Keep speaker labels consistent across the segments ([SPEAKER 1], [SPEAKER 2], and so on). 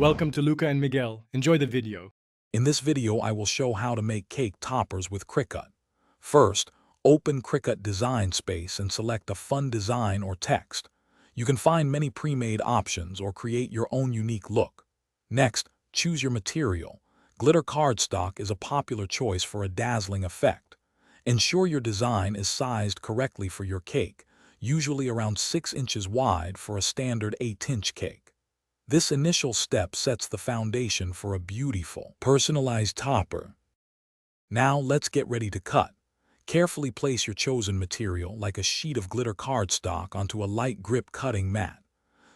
[SPEAKER 1] Welcome to Luca and Miguel. Enjoy the video.
[SPEAKER 2] In this video, I will show how to make cake toppers with Cricut. First, open Cricut Design Space and select a fun design or text. You can find many pre-made options or create your own unique look. Next, choose your material. Glitter cardstock is a popular choice for a dazzling effect. Ensure your design is sized correctly for your cake, usually around 6 inches wide for a standard 8-inch cake. This initial step sets the foundation for a beautiful, personalized topper. Now let's get ready to cut. Carefully place your chosen material, like a sheet of glitter cardstock, onto a light grip cutting mat.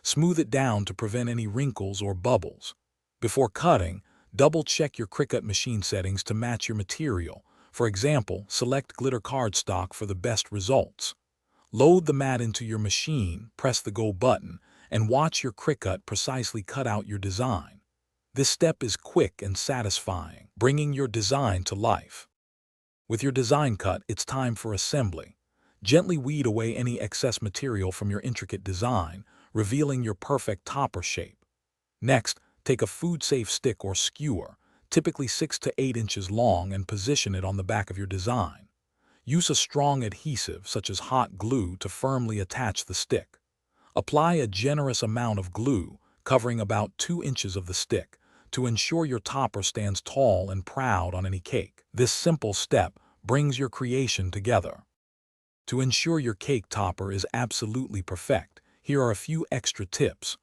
[SPEAKER 2] Smooth it down to prevent any wrinkles or bubbles. Before cutting, double-check your Cricut machine settings to match your material. For example, select glitter cardstock for the best results. Load the mat into your machine, press the Go button, and watch your Cricut precisely cut out your design. This step is quick and satisfying, bringing your design to life. With your design cut, it's time for assembly. Gently weed away any excess material from your intricate design, revealing your perfect topper shape. Next, take a food-safe stick or skewer, typically 6 to 8 inches long, and position it on the back of your design. Use a strong adhesive, such as hot glue, to firmly attach the stick. Apply a generous amount of glue, covering about 2 inches of the stick, to ensure your topper stands tall and proud on any cake. This simple step brings your creation together. To ensure your cake topper is absolutely perfect, here are a few extra tips.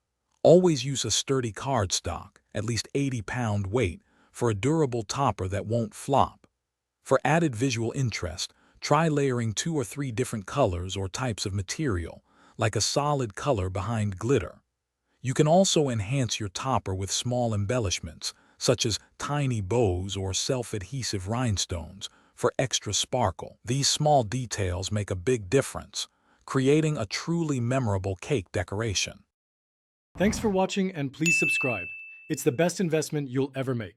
[SPEAKER 2] Always use a sturdy cardstock, at least 80-pound weight, for a durable topper that won't flop. For added visual interest, try layering 2 or 3 different colors or types of material, like a solid color behind glitter. You can also enhance your topper with small embellishments, such as tiny bows or self-adhesive rhinestones, for extra sparkle. These small details make a big difference, creating a truly memorable cake decoration.
[SPEAKER 1] Thanks for watching and please subscribe. It's the best investment you'll ever make.